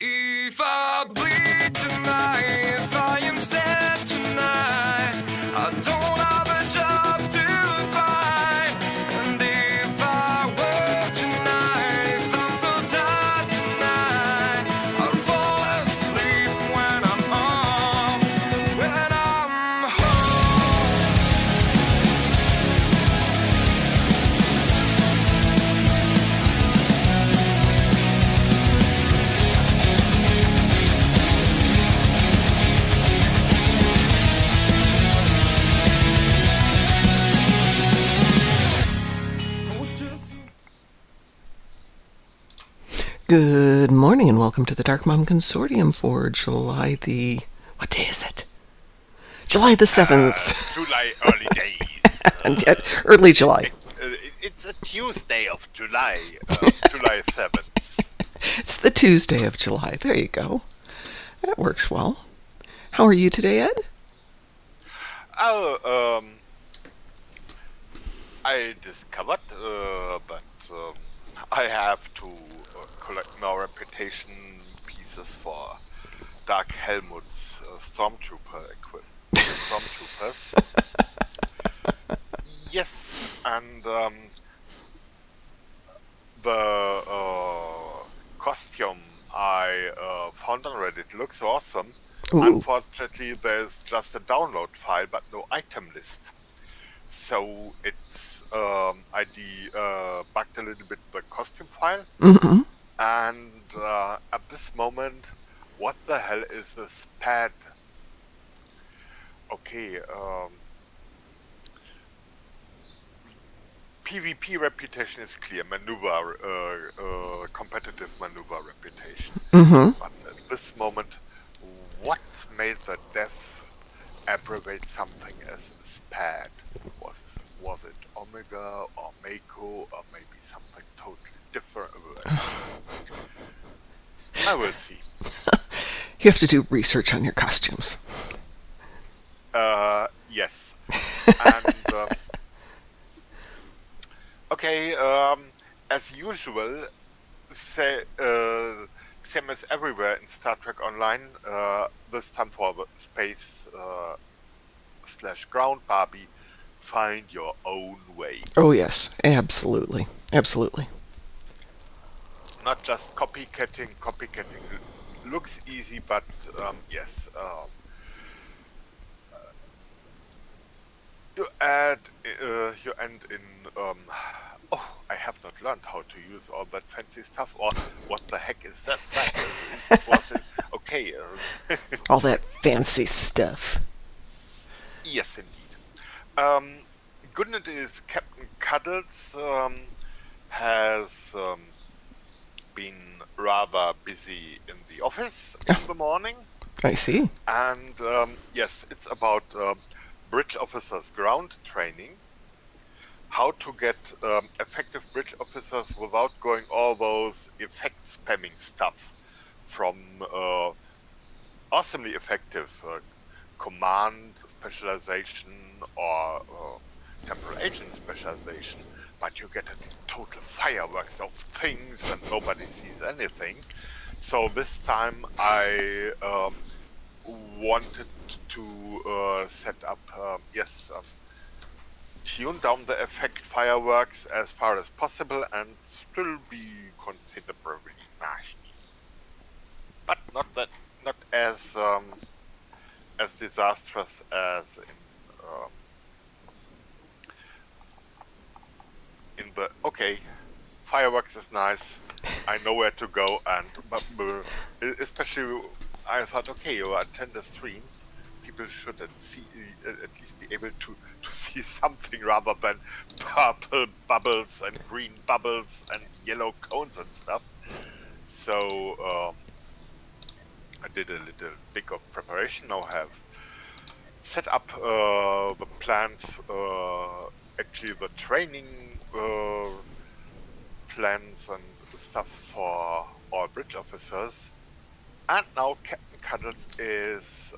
If I bleed tonight, if I am sad tonight, I don't have a job to find. And if I work tonight, if I'm so tired tonight, I'll fall asleep when I'm home, when I'm Good morning and welcome to the Darkmom Consortium for July the... What day is it? July the 7th. July early days. And yet, early July. It's a Tuesday of July, July 7th. It's the Tuesday of July. There you go. That works well. How are you today, Ed? Oh, I discovered that I have to collect more reputation pieces for Dark Helmut's stormtroopers. Yes, and the costume I found on Reddit looks awesome. Ooh. Unfortunately, there's just a download file, but no item list. So it's I bugged a little bit the costume file, Mm-hmm. and at this moment, what the hell is this pad? Okay, PvP reputation is clear, competitive maneuver reputation. Mm-hmm. But at this moment, what made the dev abbreviate something as SPAD? Was it Omega or Mako or maybe something totally different? I will see. You have to do research on your costumes. Yes. And okay, as usual, same as everywhere in Star Trek Online, this time for the space / ground Barbie, find your own way. Oh, yes. Absolutely. Absolutely. Not just copycatting. Copycatting looks easy, but yes. You end in oh, I have not learned how to use all that fancy stuff, or what the heck is that? Was it okay? All that fancy stuff. Yes, indeed. Good news is Captain Cuddles has been rather busy in the office in the morning. I see. And yes, it's about bridge officers ground training. How to get effective bridge officers without going all those effect spamming stuff from awesomely effective command specialization or temporal agent specialization, but you get a total fireworks of things and nobody sees anything. So this time I wanted to set up, tune down the effect fireworks as far as possible and still be considerably nasty. But not as disastrous as in the okay. Fireworks is nice. I know where to go, and especially I thought, okay, you attend the stream. People should at least be able to see something rather than purple bubbles and green bubbles and yellow cones and stuff. So I did a little bit of preparation. Now have set up the plans, actually the training plans and stuff for all bridge officers. And now Captain Cuddles is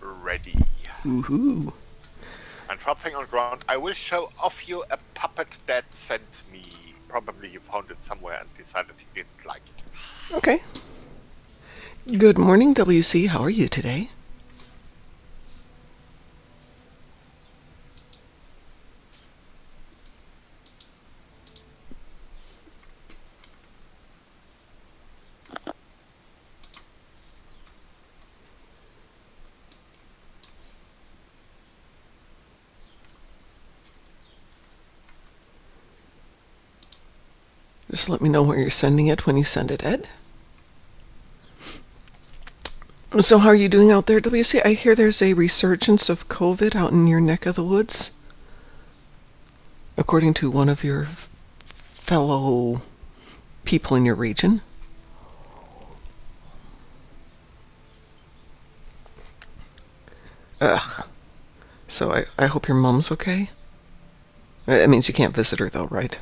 ready. Woohoo. And something on ground, I will show off you a puppet that sent me. Probably he found it somewhere and decided he didn't like it. Okay. Good morning, WC. How are you today? Just let me know where you're sending it when you send it, Ed. So how are you doing out there, WC? I hear there's a resurgence of COVID out in your neck of the woods, according to one of your fellow people in your region. Ugh. So I hope your mom's okay. It means you can't visit her, though, right?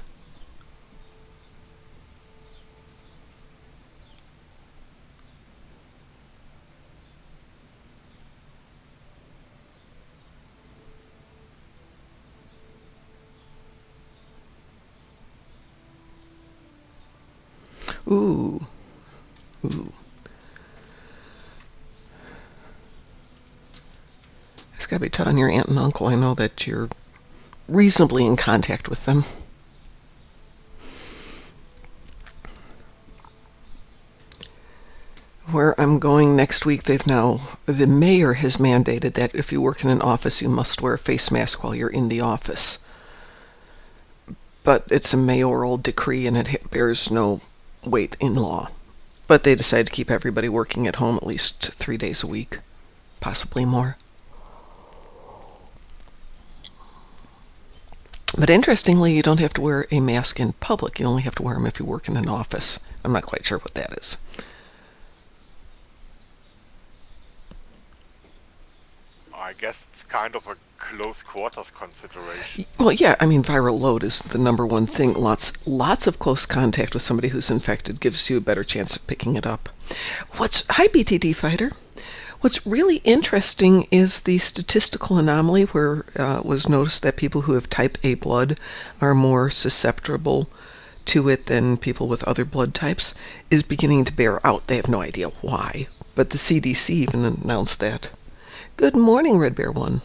Ooh. Ooh. It's gotta be tough on your aunt and uncle. I know that you're reasonably in contact with them. Where I'm going next week, the mayor has mandated that if you work in an office, you must wear a face mask while you're in the office. But it's a mayoral decree and it bears no weight in law. But they decided to keep everybody working at home at least 3 days a week, possibly more. But interestingly, you don't have to wear a mask in public. You only have to wear them if you work in an office. I'm not quite sure what that is. I guess it's kind of a close quarters consideration. Well, yeah, I mean, viral load is the number one thing. Lots of close contact with somebody who's infected gives you a better chance of picking it up. Hi, BTD Fighter. What's really interesting is the statistical anomaly where it was noticed that people who have type A blood are more susceptible to it than people with other blood types is beginning to bear out. They have no idea why, but the CDC even announced that. Good morning, Red Bear 1.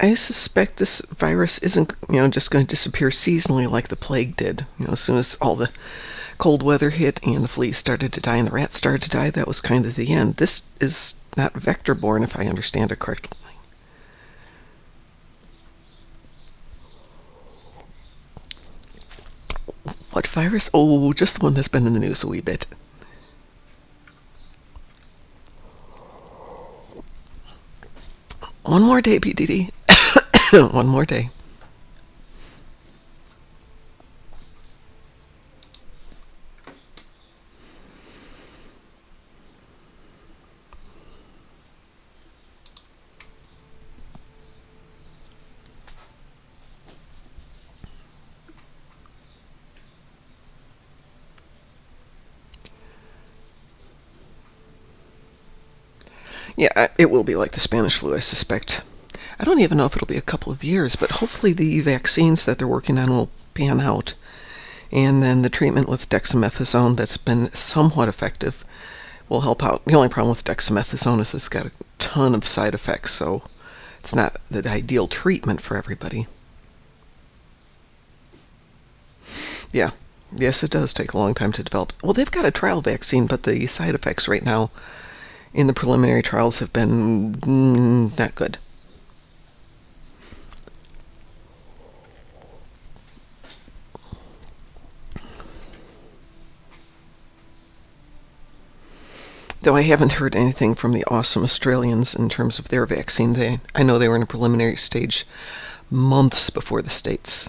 I suspect this virus isn't, just going to disappear seasonally like the plague did. As soon as all the cold weather hit and the fleas started to die and the rats started to die, that was kind of the end. This is not vector-borne, if I understand it correctly. What virus? Oh, just the one that's been in the news a wee bit. One more day, BDD. One more day. Yeah, it will be like the Spanish flu, I suspect. I don't even know if it'll be a couple of years, but hopefully the vaccines that they're working on will pan out. And then the treatment with dexamethasone that's been somewhat effective will help out. The only problem with dexamethasone is it's got a ton of side effects, so it's not the ideal treatment for everybody. Yeah. Yes, it does take a long time to develop. Well, they've got a trial vaccine, but the side effects right now in the preliminary trials have been not good. Though I haven't heard anything from the awesome Australians in terms of their vaccine. I know they were in a preliminary stage months before the States.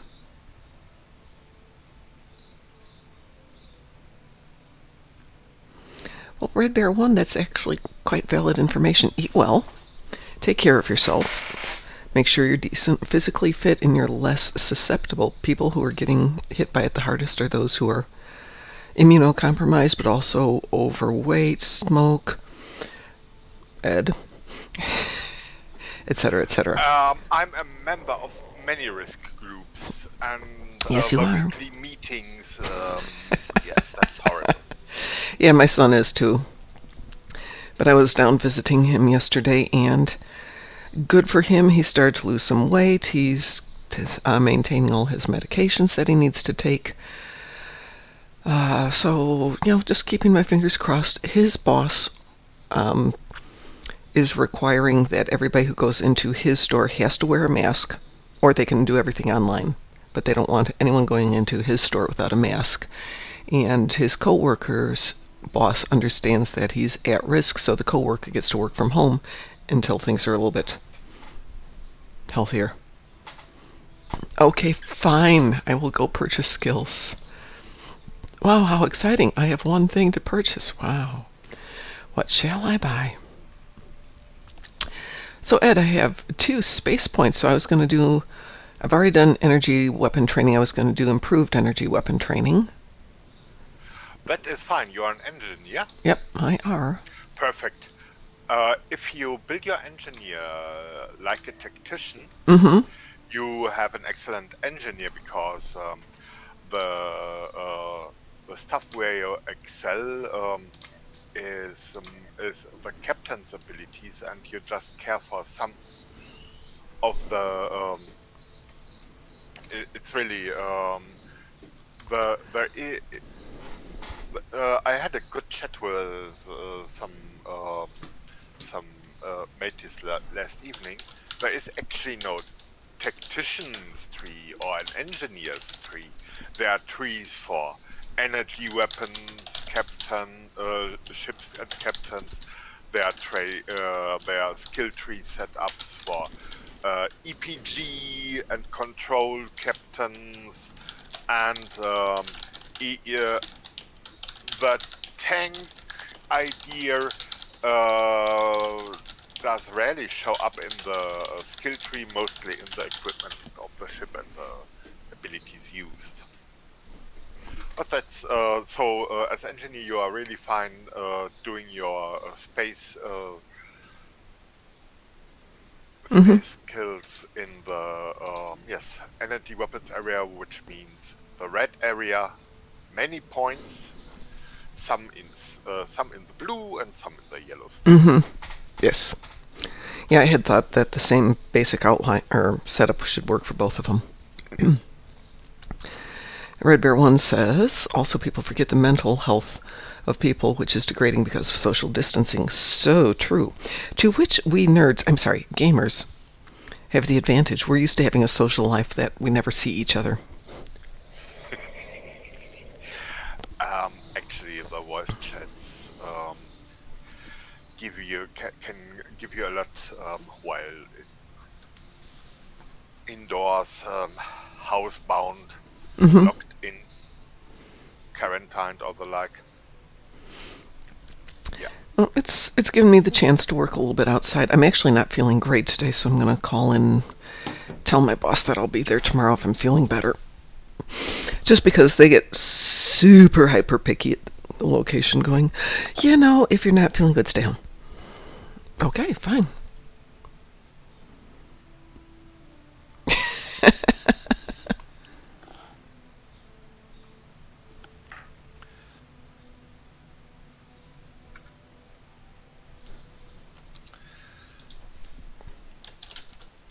Well, Red Bear 1, that's actually quite valid information. Eat well. Take care of yourself. Make sure you're decent, physically fit, and you're less susceptible. People who are getting hit by it the hardest are those who are immunocompromised, but also overweight, smoke. Ed etc., etc. I'm a member of many risk groups, and Yes, you the are. weekly meetings. Yeah, that's horrible. Yeah, my son is too. But I was down visiting him yesterday, and good for him. He started to lose some weight. He's maintaining all his medications that he needs to take. So, just keeping my fingers crossed. His boss is requiring that everybody who goes into his store has to wear a mask, or they can do everything online. But they don't want anyone going into his store without a mask. And his co-worker's boss understands that he's at risk, so the co-worker gets to work from home until things are a little bit healthier. Okay, fine. I will go purchase skills. Wow, how exciting. I have one thing to purchase. Wow. What shall I buy? So, Ed, I have 2 space points, so I've already done energy weapon training. I was going to do improved energy weapon training. That is fine. You are an engineer. Yep, I are. Perfect. If you build your engineer like a tactician, Mm-hmm. you have an excellent engineer because the stuff where you excel is the captain's abilities, and you just care for some of the. It's really I had a good chat with some mates last evening. There is actually no tactician's tree or an engineer's tree. There are trees for energy weapons, ships and captains. There are skill tree setups for EPG and control captains, and the tank idea does rarely show up in the skill tree, mostly in the equipment of the ship and the abilities used. But that's as engineer, you are really fine doing your space skills in the energy weapons area, which means the red area, many points, some in the blue and some in the yellow. Mm-hmm. Yes. Yeah, I had thought that the same basic outline or setup should work for both of them. Red Bear 1 says, also people forget the mental health of people, which is degrading because of social distancing. So true. To which we gamers, have the advantage. We're used to having a social life that we never see each other. Actually, the voice chats can give you a lot while indoors, housebound, locked in, quarantined, or the like. Yeah. Well, it's given me the chance to work a little bit outside. I'm actually not feeling great today, so I'm going to call in, tell my boss that I'll be there tomorrow if I'm feeling better. Just because they get super hyper picky at the location, going, if you're not feeling good, stay home. Okay, fine.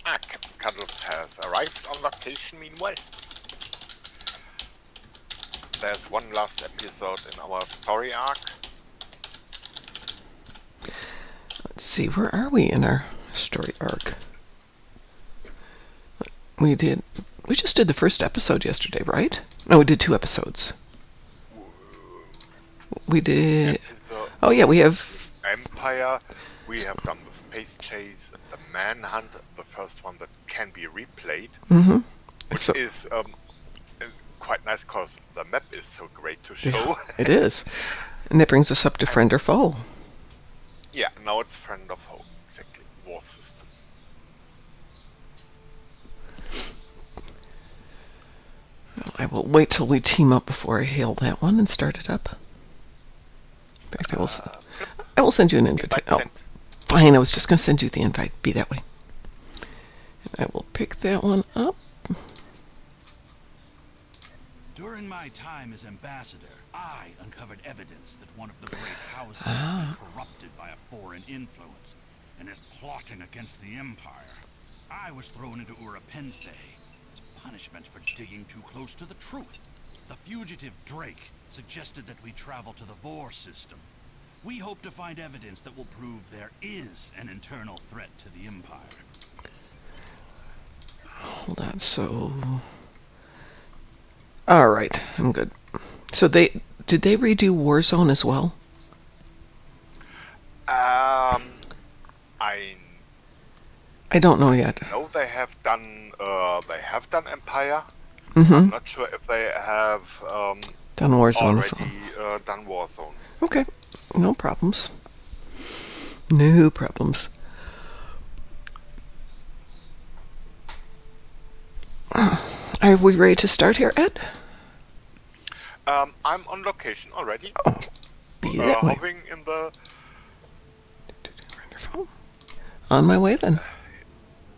Captain Cuddles has arrived on location meanwhile. There's one last episode in our story arc. Let's see, where are we in our story arc? We just did the first episode yesterday, right? No, we did 2 episodes. We did... Oh yeah, we have... Empire, we have done the space chase, the manhunt, the first one that can be replayed, which is quite nice because the map is so great to show. Yeah, it is. And that brings us up to friend or foe. Yeah, now it's friend or foe, exactly. War system. Well, I will wait till we team up before I hail that one and start it up. In fact, I will send you an invite. Oh, fine, I was just going to send you the invite. Be that way. I will pick that one up. During my time as ambassador, I uncovered evidence that one of the great houses has been corrupted by a foreign influence and is plotting against the Empire. I was thrown into Urapenthe as punishment for digging too close to the truth. The fugitive Drake suggested that we travel to the Vor system. We hope to find evidence that will prove there is an internal threat to the Empire. Hold on, so... Alright, I'm good. So did they redo Warzone as well? I don't know yet. No, they have done Empire. Mm-hmm. I'm not sure if they have Done Warzone as already well. done Warzone. Okay, no problems. No problems. Are we ready to start here, Ed? I'm on location already. Oh, be that way. Hovering in the... Wonderful. On my way then.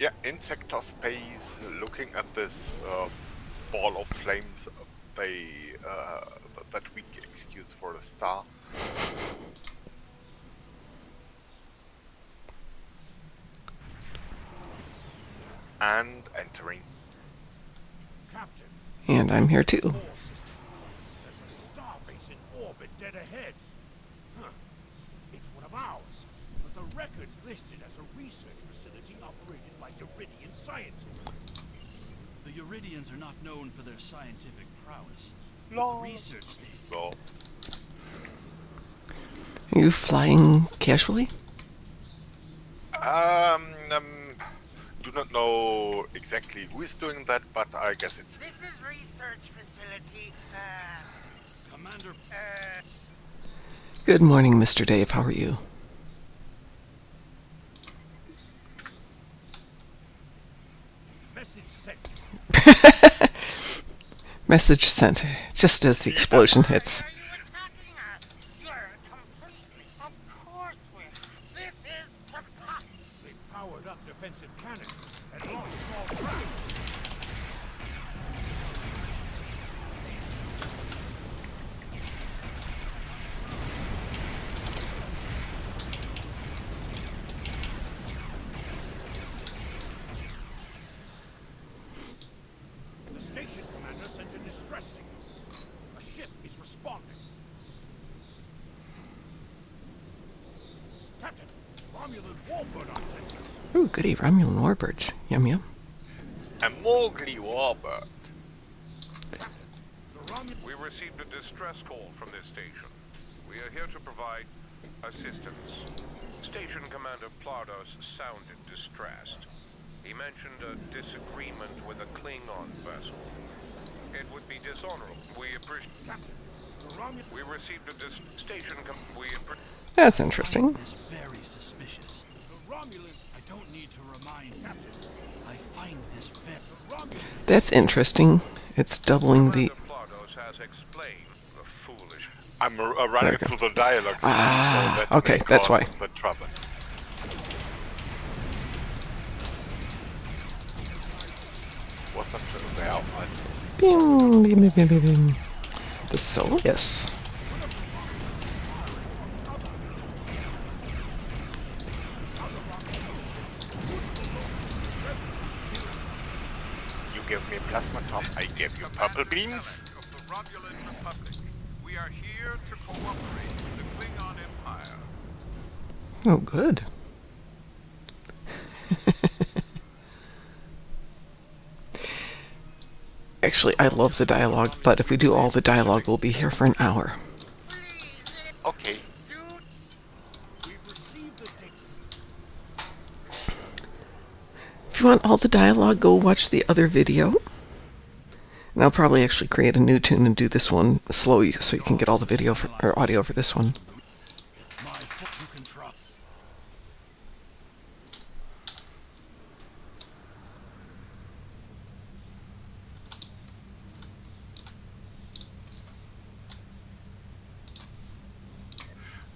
Yeah, in sector space, looking at this ball of flames, that weak excuse for a star. And entering. Captain, And I'm here too. Vor system. There's a star base in orbit dead ahead. Huh. It's one of ours, but the record's listed as a research facility operated by Uridian scientists. The Uridians are not known for their scientific prowess. Lol. Research station. Well, Are you flying casually? do not know exactly who is doing that, but I guess it's... This is research facility. Commander, Good morning, Mr. Dave. How are you? Message sent. Message sent, just as the explosion hits. Are you attacking us? You're completely. Of course we're. This is preposterous. They powered up defensive cannons and launched small craft. The station commander sent a distress signal. A ship is responding. Captain, Romulan warbird on sensors. Ooh, goody, Romulan warbirds. Yum yum. A Mowgli warbird. Captain, the Romulan... We received a distress call from this station. We are here to provide assistance. Station Commander Plardos sounded distressed. He mentioned a disagreement with a Klingon vessel. It would be dishonorable. We appreciate... Captain, the Romulan... We received a station... That's interesting. this very suspicious. The Romulan... I don't need to remind Captain, I find this very... the Romulan... That's interesting. It's doubling the... Commander Plardos has explained the foolish... I'm running Okay. through the dialogue. Ah, so that okay, may that's cause why. The trouble. What's up to the outlet? Bing, bing, bing, bing, bing, bing. The Soleus. You give me plasma top, I give you purple beams. Of the Romulan Republic. We are here to cooperate with the Klingon Empire. Oh, good. Actually, I love the dialogue, but if we do all the dialogue, we'll be here for an hour. Okay. We've received the data. If you want all the dialogue, go watch the other video. And I'll probably actually create a new tune and do this one slow so you can get all the video or audio for this one. My foot you can trust.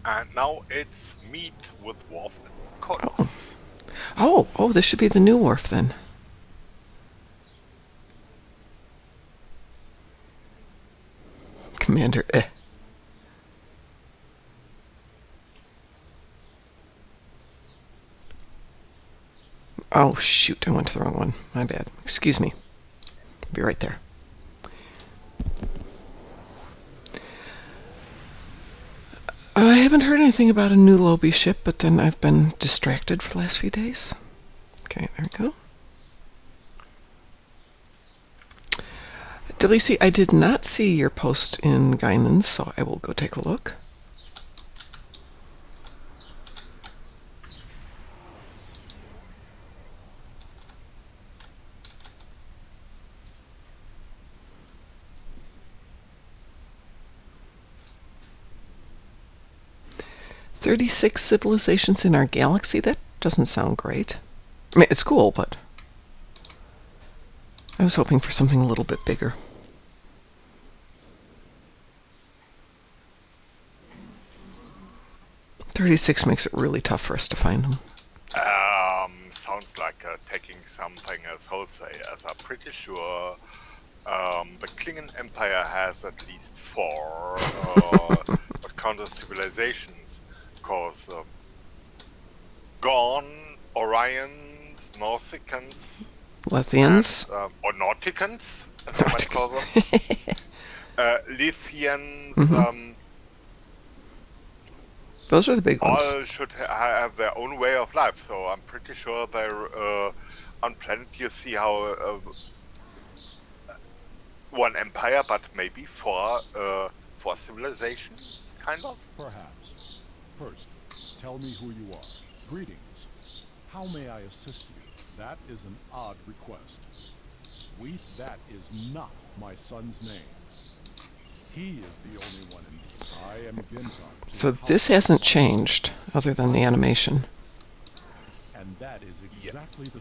And now it's meet with Worf and Cuddles. Oh, this should be the new wharf then. Commander. Oh, shoot. I went to the wrong one. My bad. Excuse me. Be right there. I haven't heard anything about a new Lobby ship, but then I've been distracted for the last few days. Okay, there we go. WC, I did not see your post in Guinans, so I will go take a look. "36 civilizations in our galaxy?" That doesn't sound great. I mean, it's cool, but I was hoping for something a little bit bigger. 36 makes it really tough for us to find them. Sounds like taking something as wholesale, as I'm pretty sure the Klingon Empire has at least 4 what counter civilizations, because Gorn, Orions, Nausicans, Lethians? and, or Nauticans, as I might call them, Lithians, Those are the big ones. all should have their own way of life, so I'm pretty sure they're on planet you see how one empire, but maybe 4 civilizations, kind of. Perhaps. First, tell me who you are. Greetings. How may I assist you? That is an odd request. That is not my son's name. He is the only one in. I am Gintar. So this hasn't changed, other than the animation. And that is exactly the.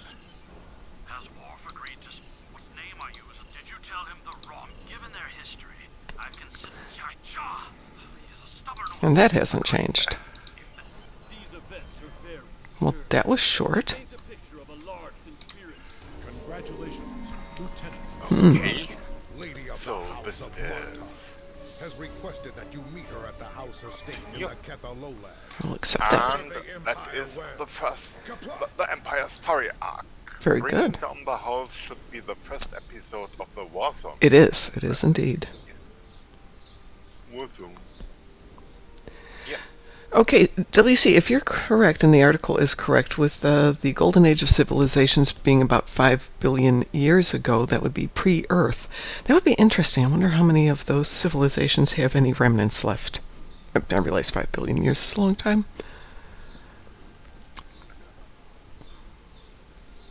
Has Worf agreed to what name I use? Did you tell him the wrong? Given their history, I've considered Yai-Cha. He's a stubborn old. And that hasn't changed. These events are very Well, that was short. paint a picture of a large conspiracy. Congratulations, Lieutenant. Okay, Lady of so the House this of is... has requested that you meet her at the House Estate in Yep. the Ketha Lowland. I'll accept that. And that is the first, the Empire story arc. Very Bringing good. Down the House should be the first episode of the Warzone. It is indeed. Yes. Warzone. Yeah. Okay, WC, if you're correct, and the article is correct, with the Golden Age of Civilizations being about 5 billion years ago, that would be pre-Earth. That would be interesting. I wonder how many of those civilizations have any remnants left. I realize 5 billion years is a long time.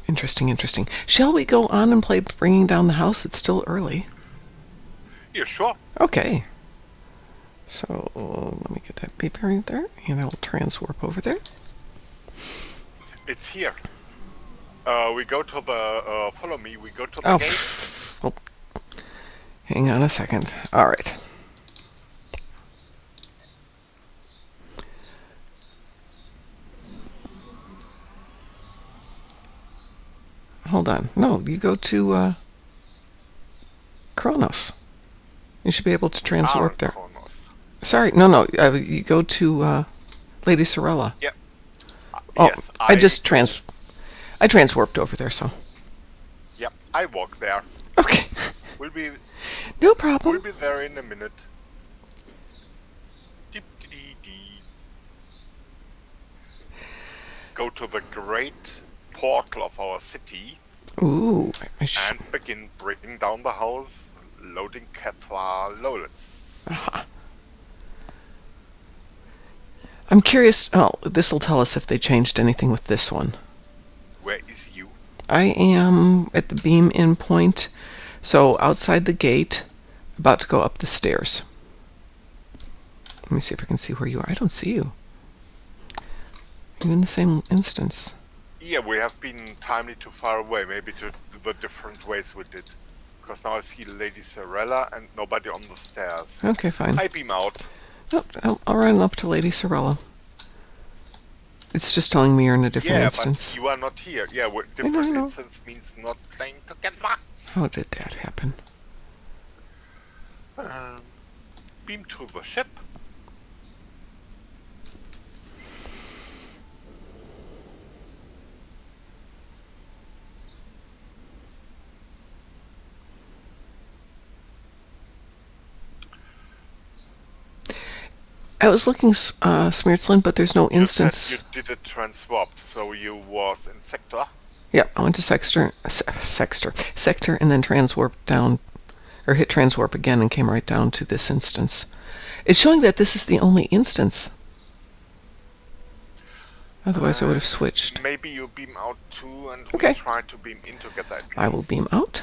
Interesting. Shall we go on and play Bringing Down the House? It's still early. Yeah, sure. Okay. So, let me get that beep right there, and I'll transwarp over there. It's here. We go to the, follow me, we go to the Oh, gate. oh, hang on a second. All right. Hold on. No, you go to Kronos. You should be able to transwarp there. Kronos. Sorry, no. You go to Lady Sorella. Yep. Oh, Yes, I transwarped over there, so. Yep, I walk there. Okay. We'll be No problem. We'll be there in a minute. Deep-dee-dee. Go to the great portal of our city Ooh. and begin breaking down the house, loading Ketha Lowlands. Uh-huh. I'm curious. Oh, this will tell us if they changed anything with this one. Where is you? I am at the beam in point, so outside the gate, about to go up the stairs. Let me see if I can see where you are. I don't see you. You're in the same instance. Yeah, we have been timely too far away, maybe to the different ways we did. Because now I see Lady Sorella and nobody on the stairs. Okay, fine. I beam out. Oh, I'll run up to Lady Sorella. It's just telling me you're in a different Yeah, instance. but you are not here. Yeah, I know. different instance means not playing together. How did that happen? beam to the ship. I was looking, Smearslin, but there's no You instance. said you did a transwarp, so you was in sector. Yeah, I went to sector, and then transwarp down, or hit transwarp again and came right down to this instance. It's showing that this is the only instance. Otherwise, I would have switched. Maybe you beam out too, and Okay. we try to beam in together. At I will least. beam out.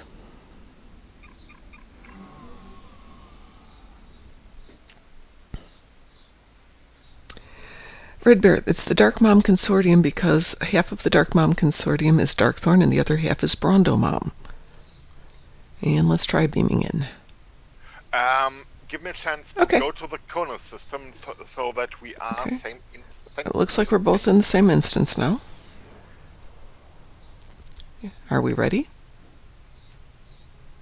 Red Bear, it's the Darkmom Consortium because half of the Darkmom Consortium is Darkthorn and the other half is Brondomom. And let's try beaming in. Give me a chance to Okay. go to the corner system so that we are Okay. same instance. It looks like we're both in the same instance now. Are we ready?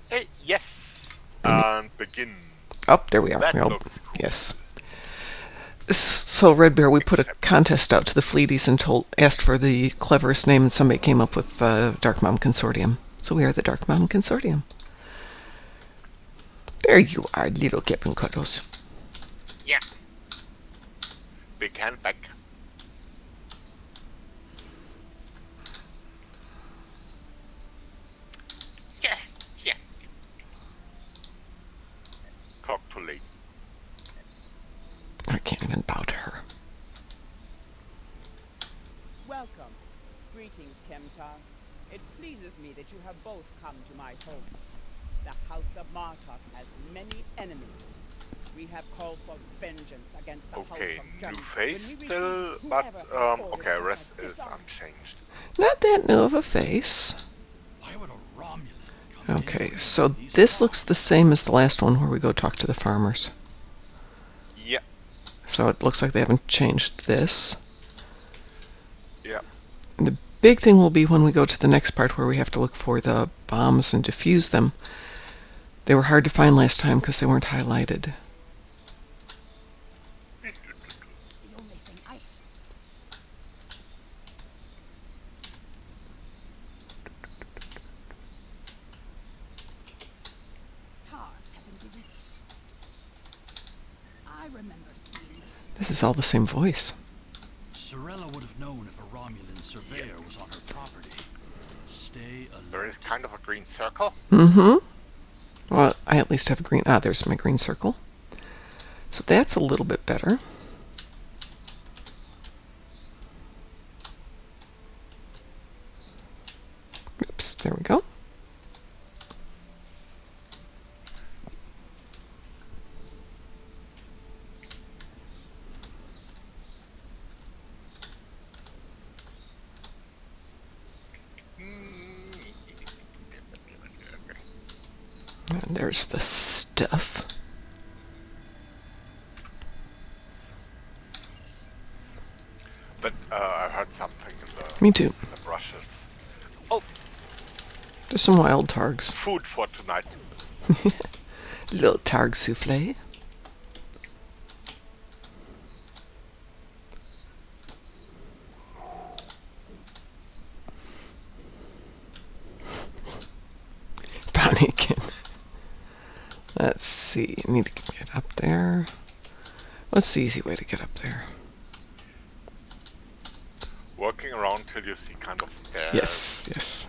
Hey, yes. And begin. Oh, there we are. That Oh, looks cool. yes. So, Red Bear, we put a contest out to the Fleeties and asked for the cleverest name, and somebody came up with Darkmom Consortium. So we are the Darkmom Consortium. There you are, little Captain Cuddles. Yeah. Big hand back. Yeah, yeah. Talk too late. I can't even bow to her. Welcome. Greetings, Kemtar. It pleases me that you have both come to my home. The House of Martok has many enemies. We have called for vengeance against the Okay, House of new Germany. face When we still, receive but whoever has ordered okay, such rest a is dishonor. unchanged. Not that new of a face. Why would a Romulan come Okay, in so these this looks the parts? same as the last one where we go talk to the farmers. Yeah, So it looks like they haven't changed this. yeah. And the big thing will be when we go to the next part where we have to look for the bombs and defuse them. They were hard to find last time because they weren't highlighted. The only thing I... Tars have been busy. I remember seeing... This is all the same voice. Sorella would have known if a Romulan surveyor was on her property. Stay alert. There is kind of a green circle. Mm-hmm. Well, I at least have a green... Ah, there's my green circle. So that's a little bit better. Oops, there we go. And there's the stuff. But I heard something in Me too. the brushes. Oh, There's some wild targs. food for tonight. Little targ souffle. Panicking. Let's see. I need to get up there. What's the easy way to get up there? Working around till you see kind of stairs. Yes, yes.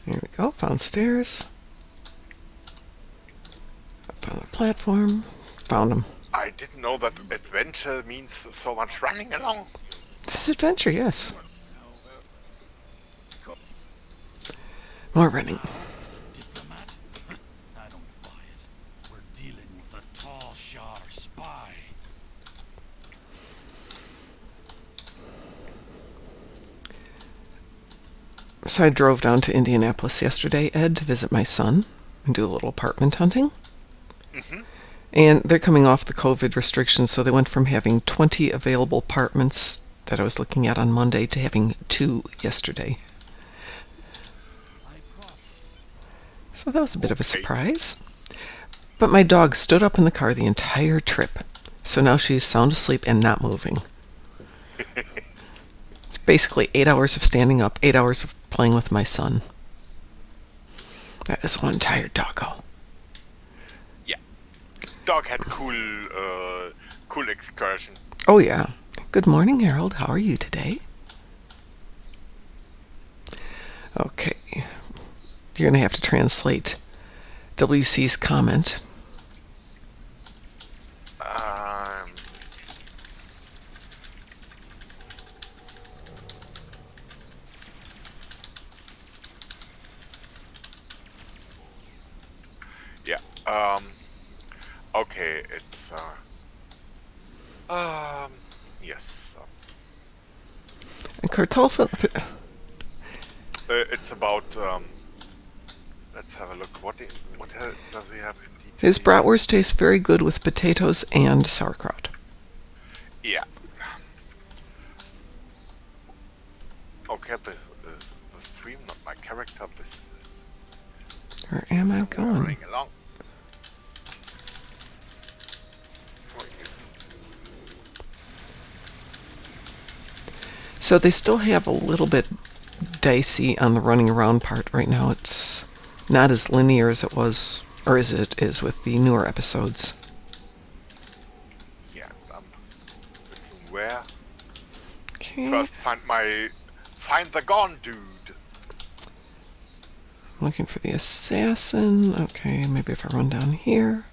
Here we go. Found stairs. Up on the platform. Found them. I didn't know that adventure means so much running along. This is adventure, yes. More running. As a diplomat? I don't buy it. We're dealing with a tall Shar spy. So I drove down to Indianapolis yesterday, Ed, to visit my son and do a little apartment hunting. Mm-hmm. And they're coming off the COVID restrictions, so they went from having 20 available apartments that I was looking at on Monday to having 2 yesterday. I profit So that was a bit of a Okay. surprise. But my dog stood up in the car the entire trip. So now she's sound asleep and not moving. It's basically 8 hours of standing up, 8 hours of playing with my son. That is one tired doggo. Yeah. Dog had cool excursion. Oh, yeah. Good morning, Harold. How are you today? Okay. You're going to have to translate WC's comment. Yeah. Okay, it's yes. And Kartoffel... It's about let's have a look. What does he have in detail? His bratwurst tastes very good with potatoes and sauerkraut. Yeah. Okay, this is the stream, not my character. This is. Where am I going? Running along. Please. So they still have a little bit dicey on the running around part right now. It's not as linear as it was, or as it is with the newer episodes. Yeah, I'm looking where. Okay. First, find the gone dude. Looking for the assassin. Okay, maybe if I run down here.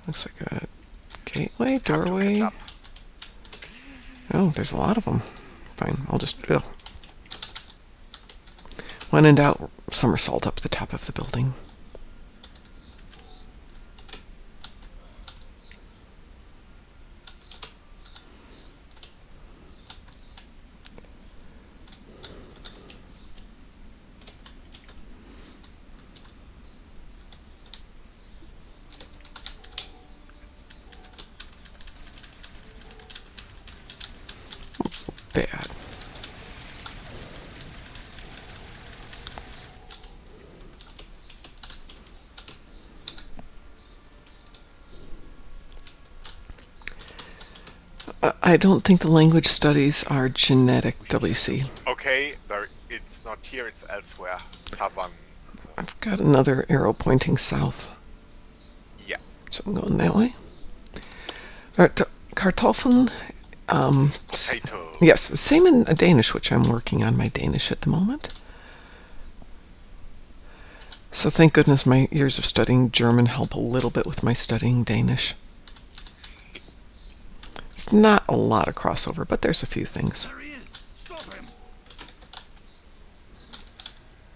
Looks like a gateway, doorway. Catch up. Oh, there's a lot of them. Fine, I'll just... Ugh. When in doubt, somersault up the top of the building. Bad. I don't think the language studies are genetic, WC. Okay, it's not here. It's elsewhere. Southern. I've got another arrow pointing south. Yeah. So I'm going that way. Kartoffeln. Potato. Yes, same in Danish, which I'm working on my Danish at the moment. So thank goodness my years of studying German help a little bit with my studying Danish. It's not a lot of crossover, but there's a few things. There he is! Stop him!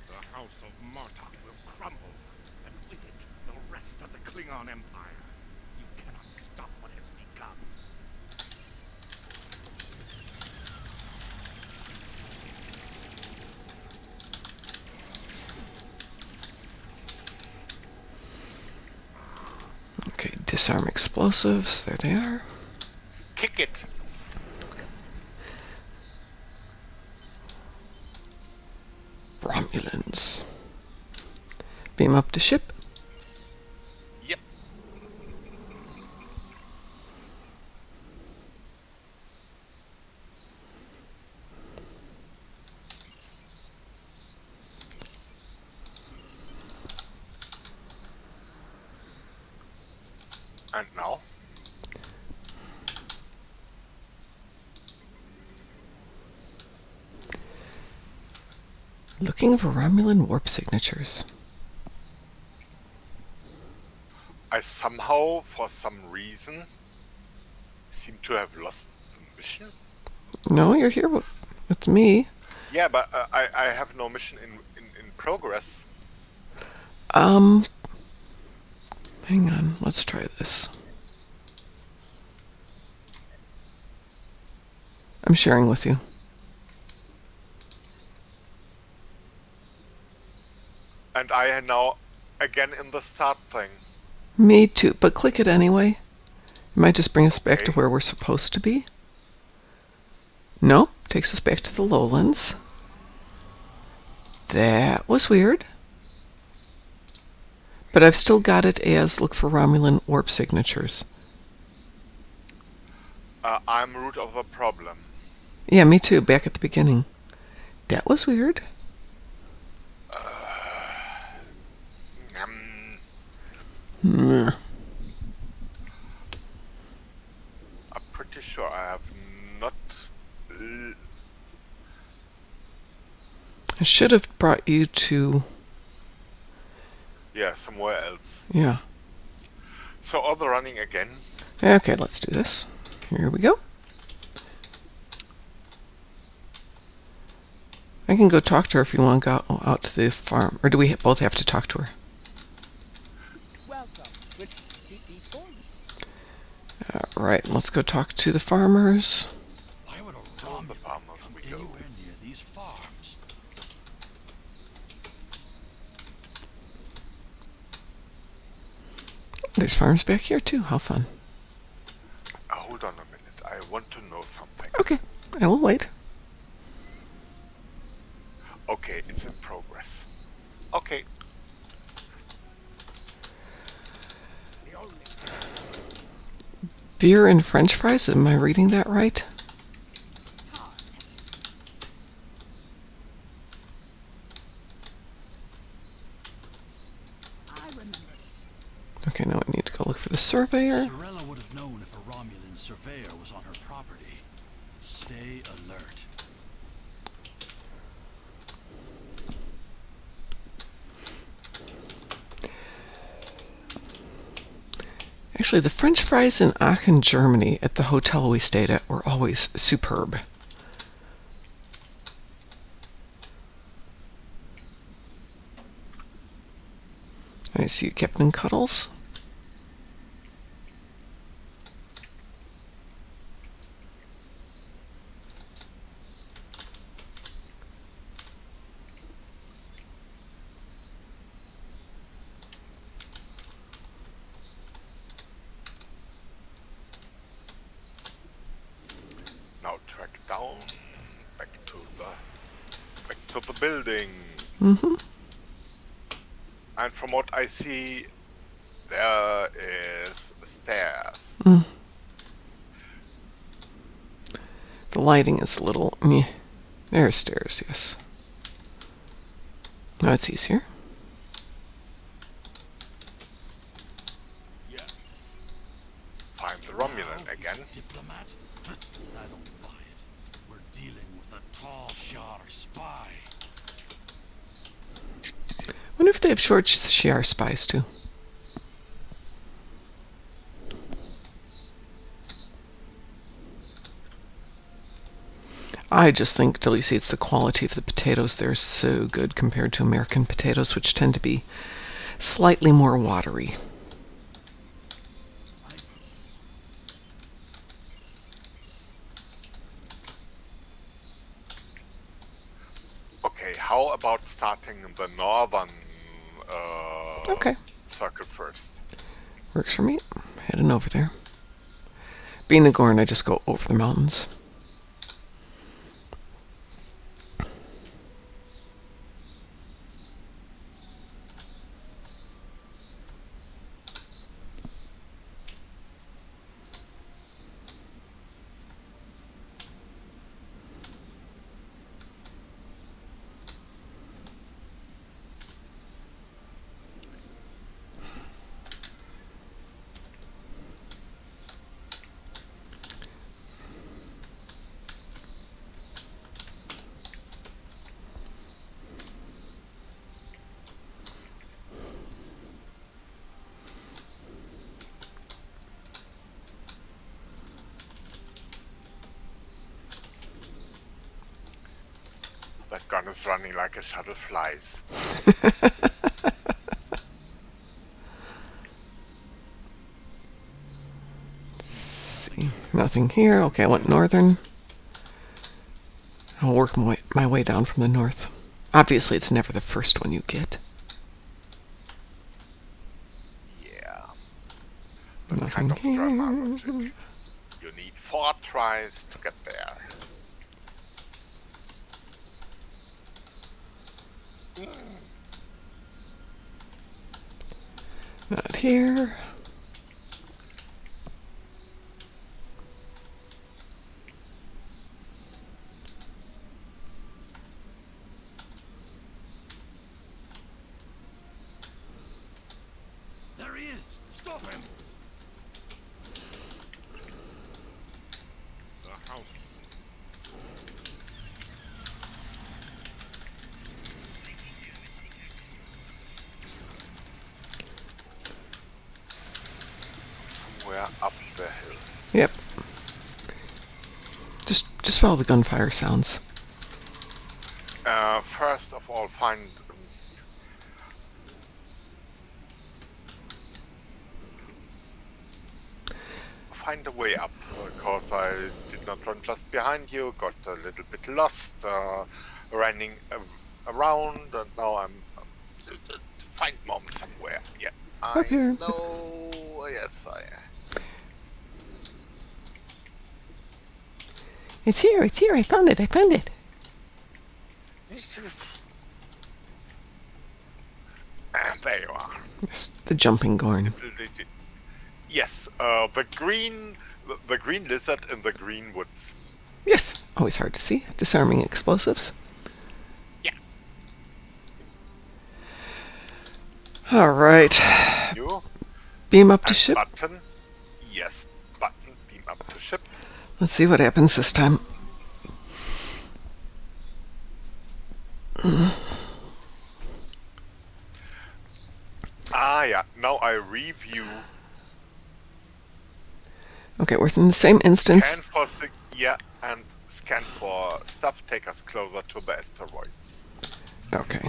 The House of Martok will crumble, and with it, the rest of the Klingon Empire. You cannot stop what has begun. Okay, disarm explosives. There they are. Kick it. Romulans. Beam up to ship. Yep. And now? Looking for Romulan warp signatures. I somehow, for some reason, seem to have lost the mission. No, you're here with me. Yeah, but I have no mission in progress. Hang on, let's try this. I'm sharing with you. And I am now again in the start thing. Me too, but click it anyway. It might just bring us back to Okay. where we're supposed to be. Nope, takes us back to the lowlands. That was weird. But I've still got it as look for Romulan warp signatures. I'm root of a problem. Yeah, me too, back at the beginning. That was weird. I'm pretty sure I have not... I should have brought you to... Yeah, somewhere else. Yeah. So other running again. Okay, let's do this. Here we go. I can go talk to her if you want to go out to the farm. Or do we both have to talk to her? Welcome. Good before Alright, let's go talk to the farmers. Why would a To the Romulan farmers come we go. anywhere near these farms? There's farms back here too. How fun. Hold on a minute. I want to know something. Okay, I will wait. Okay, it's in progress. Okay. Beer and French fries, am I reading that right? Okay, now I need to go look for the surveyor. Sorella would have known if a Romulan surveyor was on her property. Stay alert. Actually, the French fries in Aachen, Germany, at the hotel we stayed at, were always superb. I see you, Captain Cuddles. Now track down. Back to the building. Mm-hmm. And from what I see, there is stairs. Mm. The lighting is a little meh. There are stairs, yes. Now it's easier. Find the Romulan again. Diplomat? I don't buy it. We're dealing with a tall Shar spy. Wonder if they have short Shi'ar spies too. I just think, Delisi, it's the quality of the potatoes. They're so good compared to American potatoes, which tend to be slightly more watery. Okay, how about starting the northern Okay. circle first? Works for me. Heading over there. Being a Gorn, I just go over the mountains. That gun is running like a shuttle flies. See, nothing here. Okay, I went northern. I'll work my way down from the north. Obviously, it's never the first one you get. Yeah. Nothing Kind of drama here. logic. You need 4 tries to get there. out here. There he is! Stop him! The house. Somewhere up the hill. Yep. Just follow the gunfire sounds. First of all, find a way up, because I did not run just behind you, got a little bit lost, running around, and now I'm find Mom somewhere. Yeah, I Up here. know. Yes, It's here, I found it. And there you are. Yes, the jumping Gorn. Yes, the green lizard in the green woods. Yes, always hard to see. Disarming explosives. Yeah. All right. You Beam up to and ship. button. Yes, button. Beam up to ship. Let's see what happens this time. Ah, yeah. Now I review. Okay, we're in the same instance. Scan for and scan for stuff. Take us closer to the asteroids. Okay.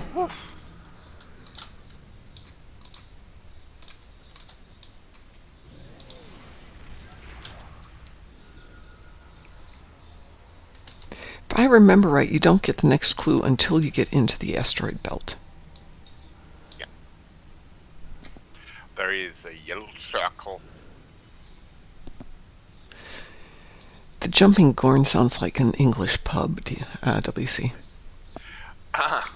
If I remember right, you don't get the next clue until you get into the asteroid belt. Yeah. There is a yellow circle. The jumping Gorn sounds like an English pub, WC. Ah.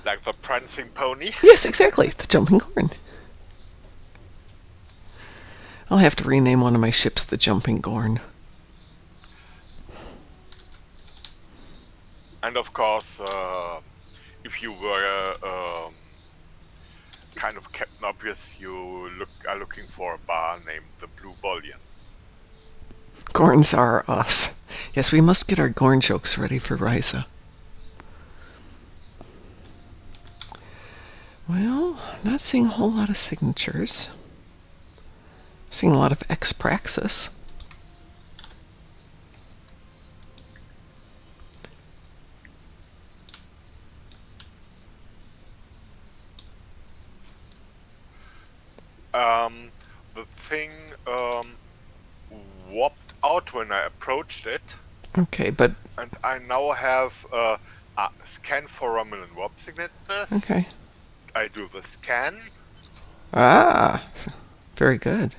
Like the prancing pony. Yes, exactly. The jumping Gorn. I'll have to rename one of my ships the Jumping Gorn. And of course, if you were kind of Captain Obvious, you are looking for a bar named the Blue Bullion. Gorns are us. Yes, we must get our Gorn jokes ready for Ryza. Well, not seeing a whole lot of signatures. Seeing a lot of X-Praxis. The thing warped out when I approached it, Okay, but... and I now have a scan for Romulan warp signatures. Okay. I do the scan. Ah! Very good.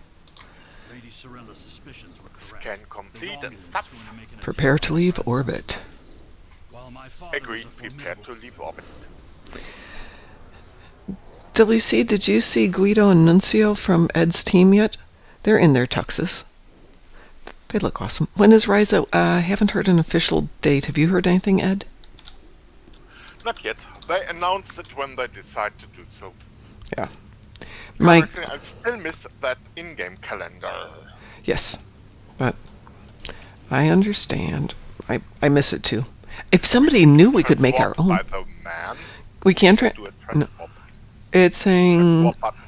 Lady Sorella's suspicions were correct. Scan complete The and Romulans stuff. going to make an Prepare attempt to leave on us. orbit. While my father Agreed. was a Prepare to formidable- leave orbit. WC, did you see Guido and Nuncio from Ed's team yet? They're in their tuxes. They look awesome. When is Ryza? I haven't heard an official date. Have you heard anything, Ed? Not yet. They announce it when they decide to do so. Yeah. My... Currently, I still miss that in-game calendar. Yes. But I understand. I miss it too. If somebody knew we could make our Transwarped own... by the man. We can Do a no, transwarp. it's saying... Transwarp button.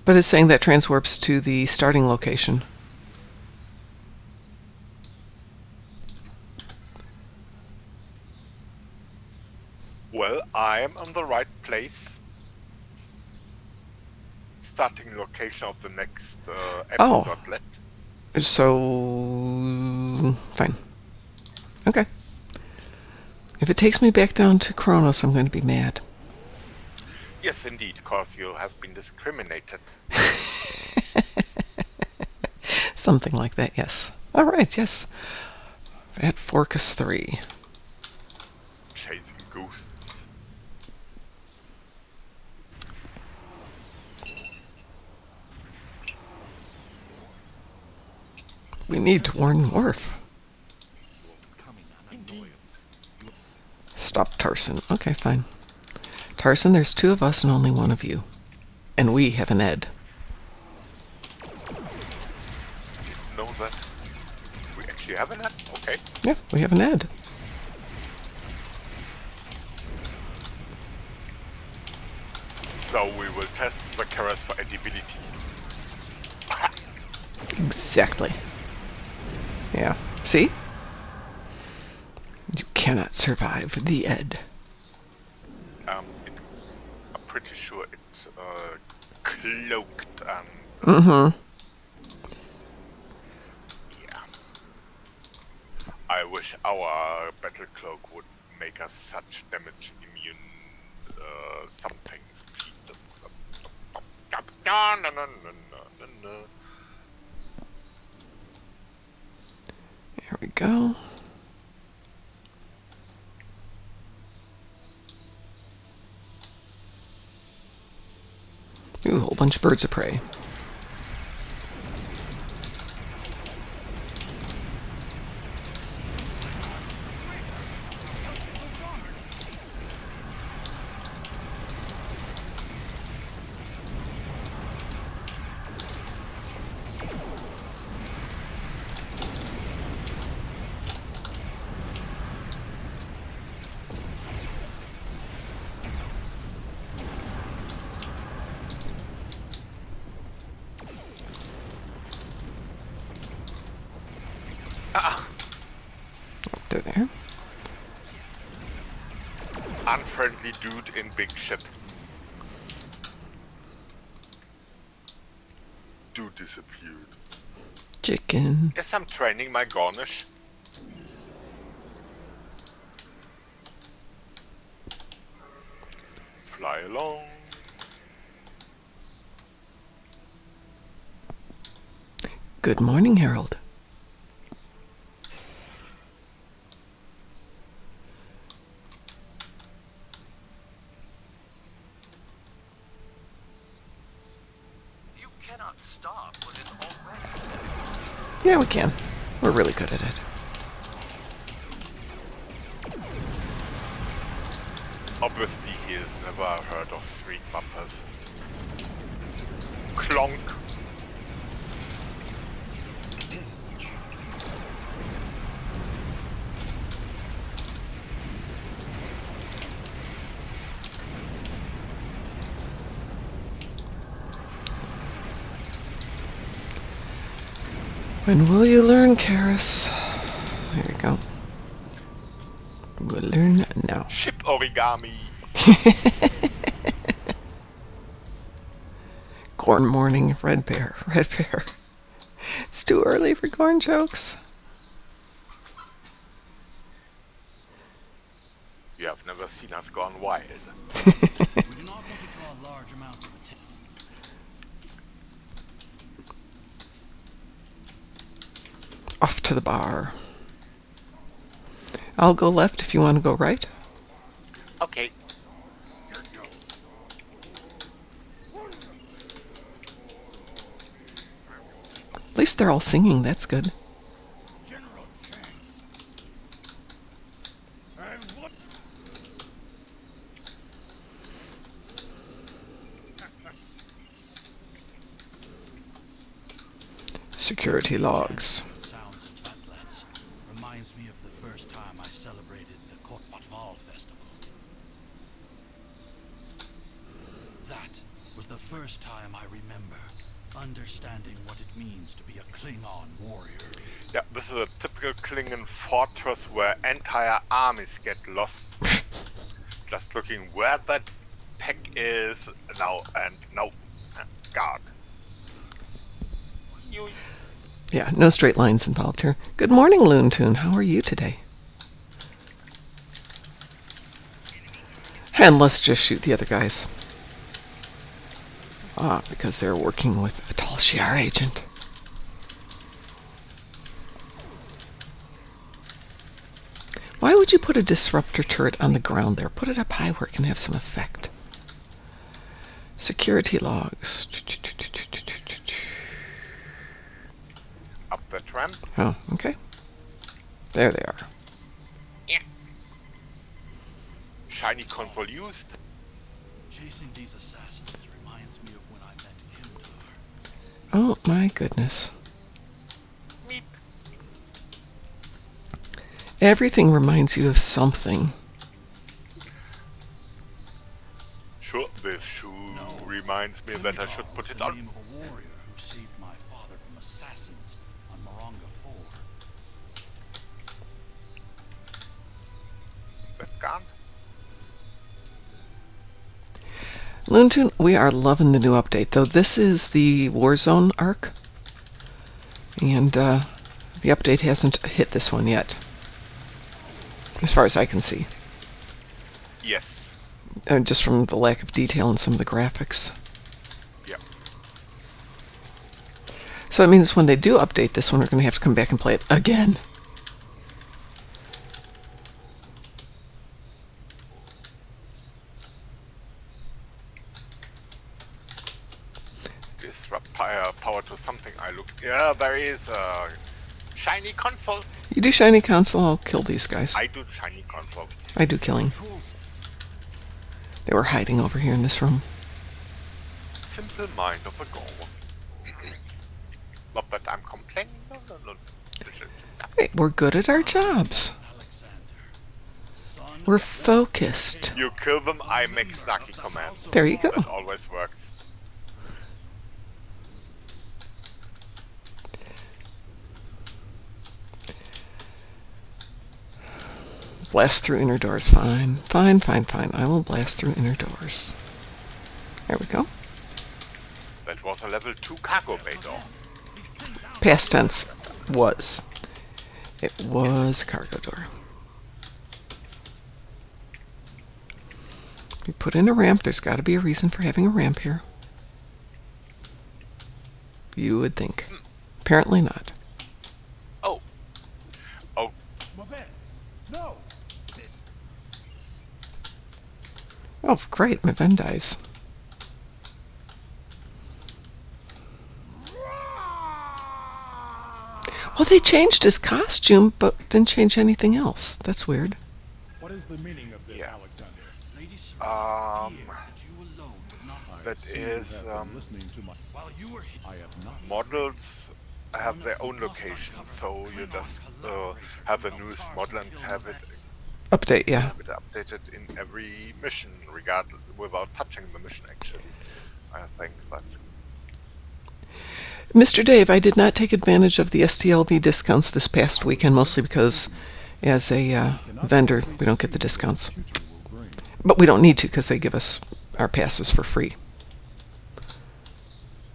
But it's saying that transwarps to the starting location. Well, I am on the right place. Starting location of the next episode. So... Fine. Okay. If it takes me back down to Kronos, I'm going to be mad. Yes, indeed, because you have been discriminated. Something like that, yes. All right, yes. At Forcus 3. Chasing ghosts. We need to warn Worf. Stop Tarson. Okay, fine. Tarson, there's 2 of us and only 1 of you. And we have an Ed. Didn't know that. We actually have an ad? Okay. Yeah, we have an Ed. So we will test the carrots for edibility. Exactly. Yeah. See? You cannot survive the Ed. I'm pretty sure it's cloaked and... Mm-hmm. Yeah. I wish our battle cloak would make us such damage immune some things. No, no, no, no, no, no. Here we go. Ooh, a whole bunch of birds of prey. They're there. Unfriendly dude in big ship. Dude disappeared. Chicken. Yes, I'm training my Gornish. Fly along. Good morning, Harold. You cannot stop what is already set. Yeah, we can. We're really good at it. Obviously, he has never heard of street bumpers. Clonk. When will you learn, Karis? There you go. We'll learn now. Ship origami. Corn morning, red bear, red bear. It's too early for corn jokes. You have never seen us gone wild. We do not want to draw large amounts of attention. Off to the bar. I'll go left if you want to go right. Okay. At least they're all singing, that's good. General Chang. And what? Security logs. Sounds of Batlats reminds me of the first time I celebrated the Kotbatval festival. That was the first time I remember understanding what it means to be a Klingon warrior. Yeah, this is a typical Klingon fortress where entire armies get lost. Just looking where that heck is now and now. God. Yeah, no straight lines involved here. Good morning, Loontoon. How are you today? And let's just shoot the other guys. Ah, because they're working with a tall Shi'ar agent. Why would you put a disruptor turret on the ground there? Put it up high where it can have some effect. Security logs. Up that ramp. Oh, okay. There they are. Shiny console used. Chasing these assassins reminds me of when I met Kimtar. Oh my goodness. Meep. Everything reminds you of something. Sure, this shoe reminds me that I should put it the on. name of a warrior who saved my father from assassins on Moronga 4. That gun. Loontoon, we are loving the new update, though this is the Warzone arc. And the update hasn't hit this one yet. As far as I can see. Yes. Just from the lack of detail in some of the graphics. Yeah. So it means when they do update this one, we're going to have to come back and play it again. Disrupt power to something. I look. Yeah, there is a shiny console. You do shiny console, I'll kill these guys. I do shiny console. I do killing. They were hiding over here in this room. Simple mind of a goal. Not that I'm complaining. No. Hey, we're good at our jobs. We're focused. You kill them, I make snarky commands. There you go. That always works. Blast through inner doors. Fine. Fine. I will blast through inner doors. There we go. That was a level 2 cargo bay door. Past tense. Was. It was a cargo door. We put in a ramp. There's got to be a reason for having a ramp here. You would think. Apparently not. Oh. No! Oh, great. My Ven dies. Well, they changed his costume, but didn't change anything else. That's weird. What is the meaning of this, Alexander? That is Listening to my I have not. models have their own locations, so you just have a newest model and have it Update, yeah. have it updated in every mission, regardless, without touching the mission. Actually, I think that's. Mr. Dave, I did not take advantage of the STLV discounts this past weekend, mostly because as a vendor, we don't get the discounts. But we don't need to because they give us our passes for free.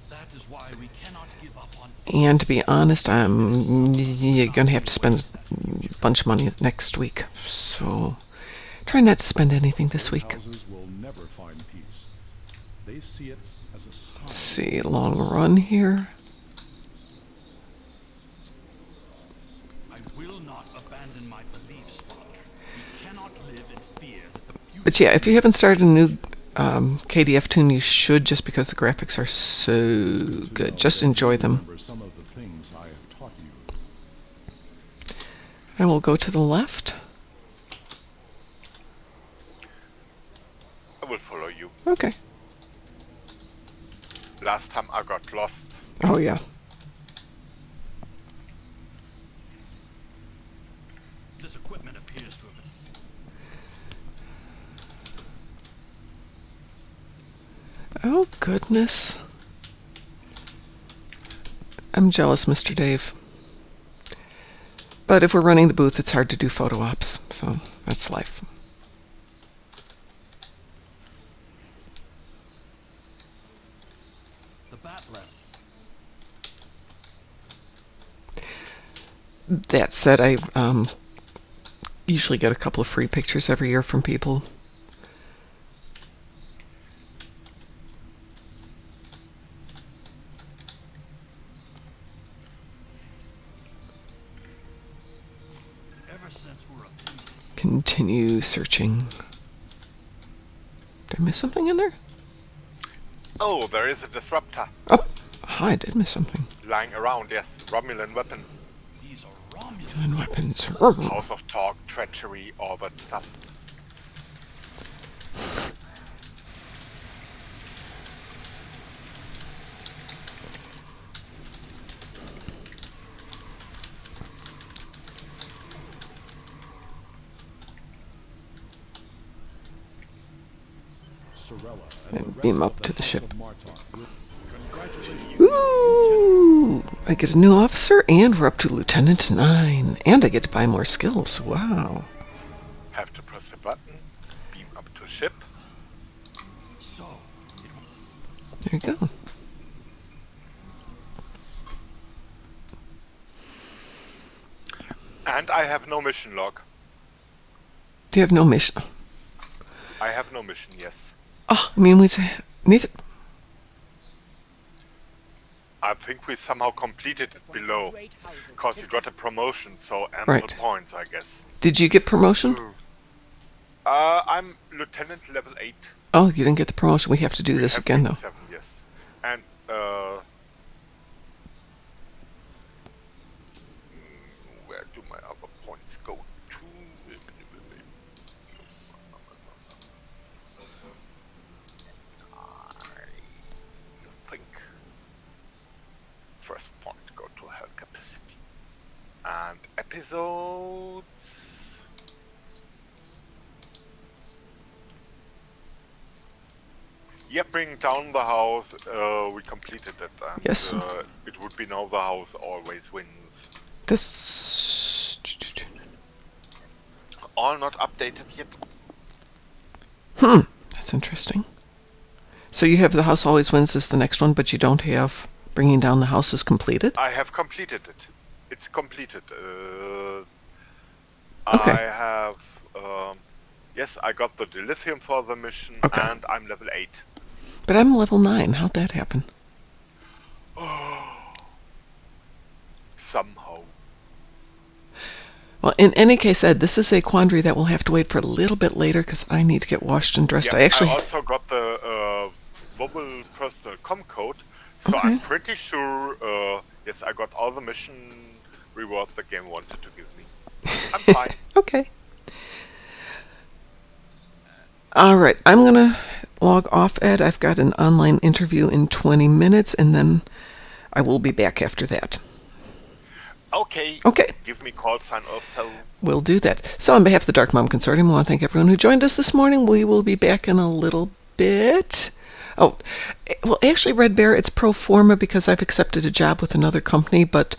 That is why we cannot give up on. And to be honest, you're going to have to spend a bunch of money next week. So try not to spend anything this week. Houses will never find peace. They see it as a sign. Let's see, long run here. I will not abandon my beliefs, Father. We cannot live in fear that the future. But yeah, if you haven't started a new KDF tune, you should, just because the graphics are so good. Just enjoy them. Remember some of the things I have taught you. I will go to the left. I will follow you. Okay. Last time I got lost. Oh, yeah. This equipment appears to have been. Oh, goodness. I'm jealous, Mr. Dave. But if we're running the booth, it's hard to do photo ops, so that's life. The bat left. That said, I usually get a couple of free pictures every year from people. Ever since we're a people. Continue searching. Did I miss something in there? Oh, there is a disruptor Oh, I did miss something. lying around. Yes, Romulan weapon. And weapons. House of Talk, treachery, all that stuff. Sorella And and the beam rest up of to the the House ship. of Martok. Congratulations. Ooh! I get a new officer, and we're up to Lieutenant 9. And I get to buy more skills. Wow. Have to press the button, beam up to ship. So, it will There you go. And I have no mission log. Do you have no mission? I have no mission, yes. Oh, I mean, we say neither. I think we somehow completed it below. Because you got a promotion, so ample Right. points, I guess. Did you get promotion? I'm Lieutenant level 8. Oh, you didn't get the promotion. We have to do We this have again, though. 7, yes. And, where do my other points go to? I think first point go to hell capacity. And episodes. Yeah, bring down the house. We completed it. And, Yes. It would be now the house always wins. This. All not updated yet. That's interesting. So you have the house always wins as the next one, but you don't have bringing down the house is completed? I have completed it. It's completed. Okay. I have. Yes, I got the dilithium for the mission, Okay. and I'm level 8. But I'm level 9. How'd that happen? Somehow. Well, in any case, Ed, this is a quandary that will have to wait for a little bit later because I need to get washed and dressed. Yeah, I actually. I also got the Wobble personal com code, so Okay. I'm pretty sure. Yes, I got all the mission reward the game wanted to give me. I'm fine. Okay. All right, I'm going to log off, Ed. I've got an online interview in 20 minutes, and then I will be back after that. Okay. Okay. Give me call sign or so. We'll do that. So on behalf of the Darkmom Consortium, I want to thank everyone who joined us this morning. We will be back in a little bit. Oh, well, actually, Red Bear, it's pro forma because I've accepted a job with another company, but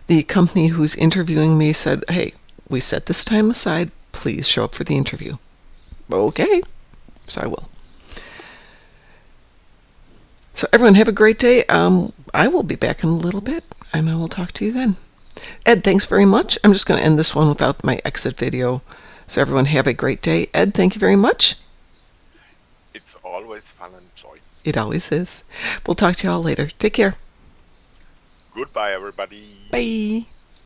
the company who's interviewing me said, hey, we set this time aside. Please show up for the interview. Okay. So I will. So everyone have a great day. I will be back in a little bit, and I will talk to you then. Ed, thanks very much. I'm just going to end this one without my exit video. So everyone have a great day. Ed, thank you very much. It's always fun and joy. It always is. We'll talk to you all later. Take care. Goodbye, everybody. Bye.